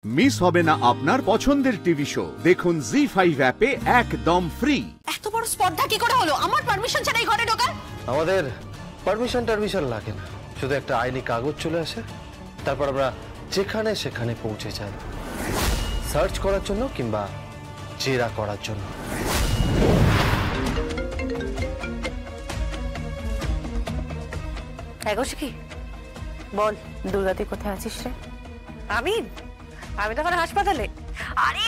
Miss হবে না আপনার পছন্দের টিভি শো। দেখুন জি5 অ্যাপে একদম ফ্রি। এত বড় স্পর্ধা কি করে হলো? আমার পারমিশন ছাড়া এই ঘরে ঢোকার? আমাদের পারমিশন লাগে না, শুধু একটা আইনি কাগজ চলে আসে, তারপর আমরা যেখানে সেখানে পৌঁছে যাই, সার্চ করার জন্য কিংবা জেরা করার জন্য। কি বল, দুর্গা তুই কোথায় আছিস রে? আমি তখন হাসপাতালে। আরে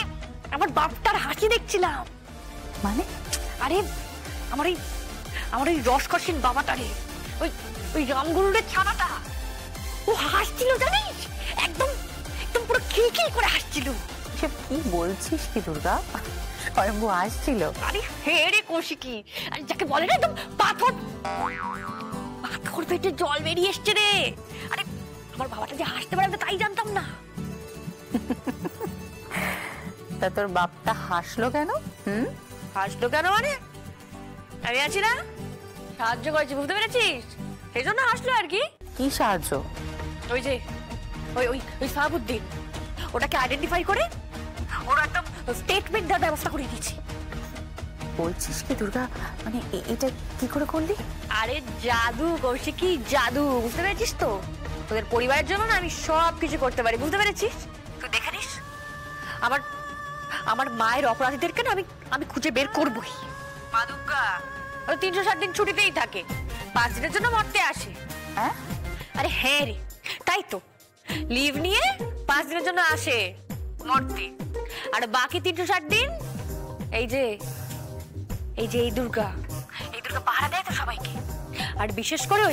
আমার বাপটার হাসি দেখছিলাম। মানে? আরে আমার এই রসকসীন বাবাটারে, ওই রামগুরুরের ছানাটা, ও হাসছিল জানিস, একদম একদম পুরো খিলখিল করে হাসছিল। কি বলছিস কি দুর্গা? স্বয়ম্ভু হাসছিল? আরে হে রে কৌশিকী, আরে যাকে বলে না একদম পাথর পেটে জল বেরিয়ে এসছে রে। আরে আমার বাবাটা যে হাসতে পারে তাই জানতাম না। তা তোর বাপটা হাসলো কেন? হাসলো কেন মানে? আমি আছি না, সাহায্য করেছি, বুঝতে পেরেছিস? সেই জন্য হাসলো আর কি। কি সাহায্য? ওই যে ওই সাহাবুদ্দিন, ওটাকে আইডেন্টিফাই করে ওর একদম স্টেটমেন্ট দেওয়ার ব্যবস্থা করে দিয়েছি। বলছিস কি দুর্গা? মানে এটা কি করে করলি? আরে জাদু কৌশিকী, জাদু, বুঝতে পেরেছিস তো? তোদের পরিবারের জন্য না আমি সব কিছু করতে পারি, বুঝতে পেরেছিস? তুই দেখে নিস, আমার মায়ের অপরাধীদেরকে না আমি খুঁজে বের করবই। মা দুর্গা 360 দিন ছুটিতেই থাকে, 5 দিনের জন্য মরতে আসে। হ্যাঁ? আরে হ্যাঁ রে, তাই তো, লিভ নিয়ে 5 দিনের জন্য আসে মরতে, আর বাকি 360 দিন এই যে এই দুর্গা পাহারা দেয় তো সবাইকে, আর বিশেষ করে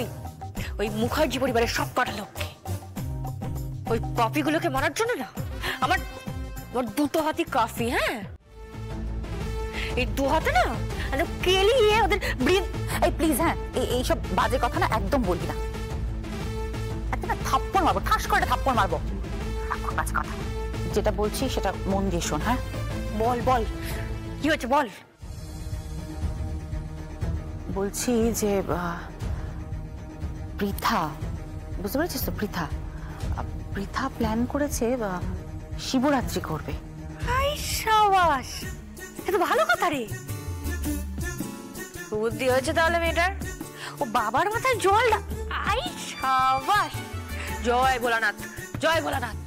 ওই মুখার্জি পরিবারের সব কটা লোককে। ওই পাপীগুলোকে মারার জন্য না আমার 2 হাতি কাফি। হ্যাঁ, এই 2 হাতে না কেলিয়ে ওদের ব্রিন। এই প্লিজ, হ্যাঁ এইসব বাজে কথা না একদম বলবি না। একটা থাপ্পড় মারবো, ঠাস করে থাপ্পড় মারবো। বাজে কথা যেটা বলছি সেটা মন দিয়ে শোন। হ্যাঁ বল কি হচ্ছে বল। বলছি যে পৃথা, বুঝতে পেরেছিস তো? পৃথা প্ল্যান করেছে শিবরাত্রি করবে। হাই সাবাস, এটা ভালো কথা রে। বুদ্ধি হয়েছে তাহলে মেয়েটার, ও বাবার মাথায় জল। আই সাবাস, জয় ভোলানাথ, জয় ভোলানাথ।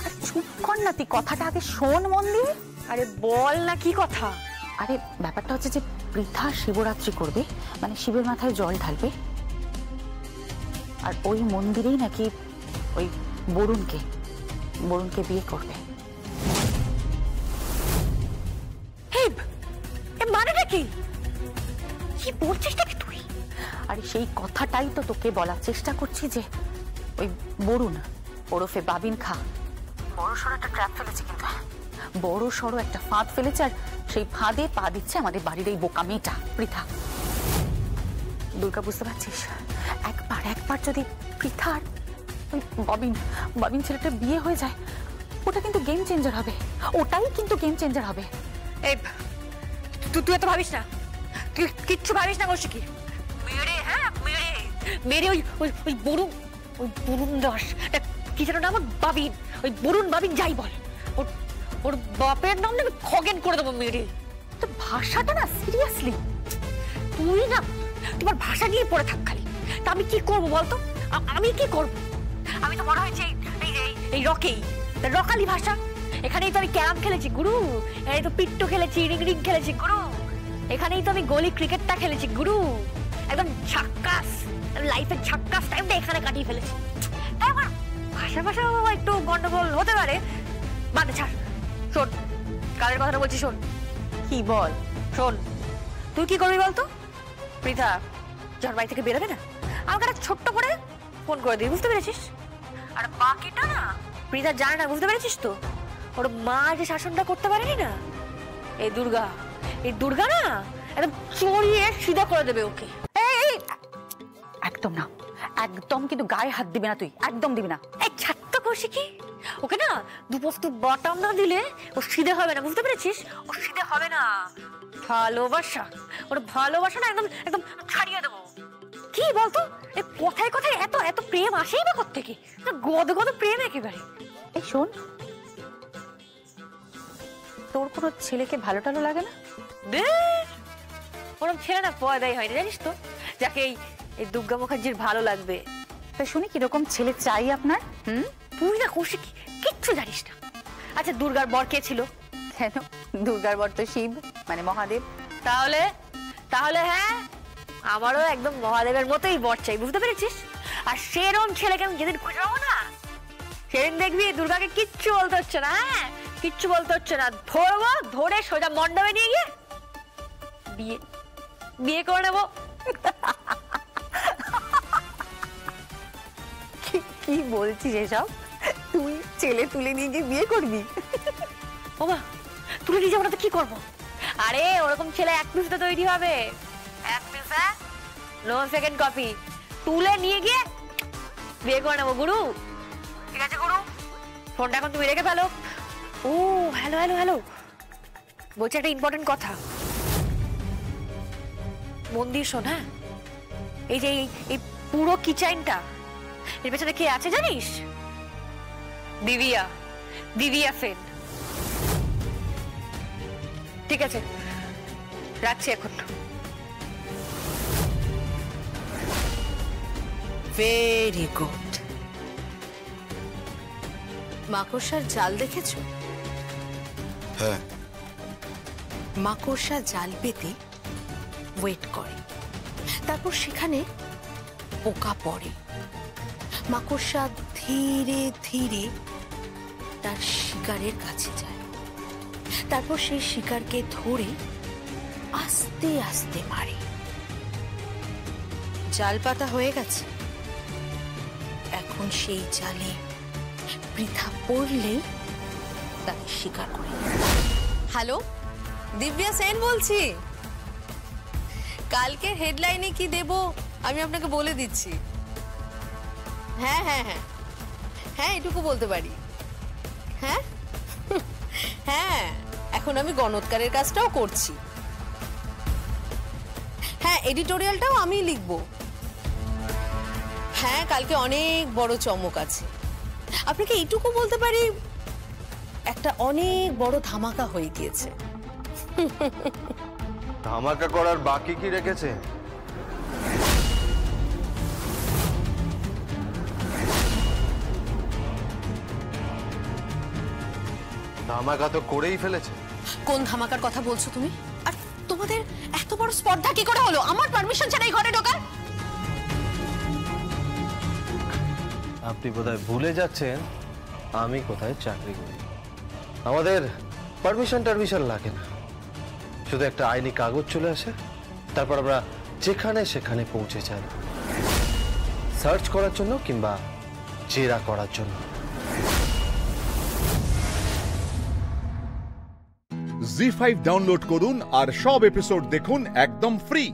আর চুপ কর না, তুই কথাটা আগে শোন মন দিয়ে। আরে বল না, কি কথা? আরে ব্যাপারটা হচ্ছে যে পৃথা শিবরাত্রি করবে, মানে শিবের মাথায় জল ঢালবে, আর ওই মন্দিরেই নাকি ওই বরুণকে বিয়ে করবে। মানেটা কি বলছিস নাকি তুই? আরে সেই কথাটাই তো তোকে বলার চেষ্টা করছি, যে ওই বরুণ ওরফে বাবিন খা বড় সড়ো একটা ট্র্যাপ ফেলেছে, কিন্তু বড় সড়ো একটা ফাঁদ ফেলেছে, আর সেই ফাঁদে পা দিচ্ছে আমাদের বাড়ির এই বোকা মেয়েটা পৃথা। দুর্গা, বুঝতে পারছিস? একবার যদি পৃথা আর বাবিন ছেলেটার বিয়ে হয়ে যায়, ওটা কিন্তু গেম চেঞ্জার হবে। ওটাই কিন্তু গেম চেঞ্জার হবে। এই তুই এত ভাবিস না, তুই কিচ্ছু ভাবিস না কৌশিকী। মেরে ওই বরুণ দাস, কি যেন নাম, বাবিন, ওই বরুণ বাবিন যাই বল, ওর বাপের নাম নাকি খগেন করে দেবো মেরে। তো ভাষাটা না, সিরিয়াসলি তুই না তোমার ভাষা নিয়ে পড়ে থাক খালি। তা আমি কি করবো বলতো? আমি কি করব? আমি তো বড় হয়েছি এই রকালি ভাষা। এখানেই তো আমি ক্যারাম খেলেছি গুরু, এখানেই তো পিট্টু খেলেছি, রিং খেলেছি গুরু, এখানেই তো আমি গলি ক্রিকেটটা খেলেছি গুরু। একদম ঝাক্কাস লাইফের ঝাক্কাস টাইমটা এখানে কাটিয়ে ফেলেছি। তাই আমার ভাষা একটু গন্ডগোল হতে পারে, মানে ছাড়। শোন, কালের কথাটা বলছি, শোন। কি বল? শোন, তুই কি করবি বলতো? পৃথা যখন বাড়ি থেকে বেরোবে না, আমাকে একটা ছোট্ট করে ফোন করে দিবি, বুঝতে পেরেছিস? আর বাকিটা না পৃথা জানে না, বুঝতে পেরেছিস তো? ওর মা যে শাসনটা করতে পারেনি না, এই দুর্গা না একদম চড়িয়ে সিধা করে দেবে ওকে। একদম না, একদম কিন্তু গায়ে হাত দিবি না, তুই একদম দিবি না। এই ছাত্র কৌশিকী, ওকে না দুপোস্তু বাটাম না দিলে ও সিধে হবে না, বুঝতে পেরেছিস? ও সিধে হবে না। ওর ভালোবাসা না একদম ছাড়িয়ে দেবো। কি বলতো, এই কথায় এত প্রেম আসেই বা কোত্থেকে? গদ প্রেম একেবারে। এই শোন, তোর কোনো ছেলেকে ভালো টালো লাগে না? ওরকম ছেলে না পয়দাই হয়নি জানিস তো, যাকে এই দুর্গা মুখার্জির ভালো লাগবে। তা শুনি কিরকম ছেলে চাই আপনার? তুই না কৌশিক কিচ্ছু জানিস না। আচ্ছা দুর্গার বর কে ছিল? কেন, দুর্গার বর তো শিব, মানে মহাদেব। তাহলে তাহলে হ্যাঁ, আমারও একদম মহাদেবের মতোই বর চাই, বুঝতে পেরেছিস? আর সেরকম ছেলেকে আমি যেদিন খুঁজে পাবো না, সেদিন দেখবি দুর্গাকে কিচ্ছু বলতে হচ্ছে না। হ্যাঁ, কিচ্ছু বলতে হচ্ছে না, ধরবো, ধরে সোজা মণ্ডপে নিয়ে গিয়ে বিয়ে বিয়ে করে নেবো। কি বলছিস এসব? তুই ছেলে তুলে নিয়ে গিয়ে বিয়ে করবি? ওমা, তুলে নিয়ে যাবো না তো কি করবো? আরে ওরকম ছেলে এক পিসে তৈরি হবে, এক পিস, নো সেকেন্ড কপি। তুলে নিয়ে গিয়ে বিয়ে করে নেবো গুরু। ঠিক আছে গুরু, ফোনটা এখন তুমি রেখে ফেলো। ও হ্যালো হ্যালো হ্যালো, বলছি একটা ইম্পর্টেন্ট কথা, মন দিয়ে শোন। হ্যাঁ, এই যে এই পুরো কিচেনটা, এর পেছনে কে আছে জানিস? দিব্যা, দিব্যা সেন। ঠিক আছে, রাখছি এখন। Very good. মাকড়সার জাল দেখেছো? হ্যাঁ। মাকড়সা জাল পেতে ওয়েট করে, তারপর সেখানে পোকা পড়ে। মাকড়সা ধীরে ধীরে তার শিকারের কাছে যায়, তারপর সেই শিকারকে ধরে আস্তে আস্তে মারে। জাল পাতা হয়ে গেছে, এখন সেই জালে বৃথা পড়লেই তাকে শিকার করে। হ্যালো, দিব্যা সেন বলছি। কালকে হেডলাইনে কি দেব আমি আপনাকে বলে দিচ্ছি। হ্যাঁ হ্যাঁ হ্যাঁ হ্যাঁ, এটুকু বলতে পারি। হ্যাঁ হ্যাঁ, এখন আমি গণৎকারের কাজটাও করছি। হ্যাঁ, এডিটোরিয়ালটাও আমি লিখব। হ্যাঁ, কালকে অনেক বড় চমক আছে। আপনাকে এইটুকু বলতে পারি, একটা অনেক বড় ধামাকা হয়ে গিয়েছে। ধামাকা করার বাকি কি রেখেছে? ধামাকা তো করেই ফেলেছে। কোন ধামাকার কথা বলছো তুমি? আর তোমাদের এত বড় স্পর্ধা কি করে হলো আমার পারমিশন ছাড়া এই ঘরে ঢোকার? আপনি বোধহয় ভুলে যাচ্ছেন আমি কোথায় চাকরি করি। আমাদের পারমিশন টারমিশন লাগে না, শুধু একটা আইনি কাগজ চলে আসে, তারপর আমরা যেখানে সেখানে পৌঁছে যাই, সার্চ করার জন্য কিংবা জেরা করার জন্য। জি5 ডাউনলোড করুন আর সব এপিসোড দেখুন একদম ফ্রি।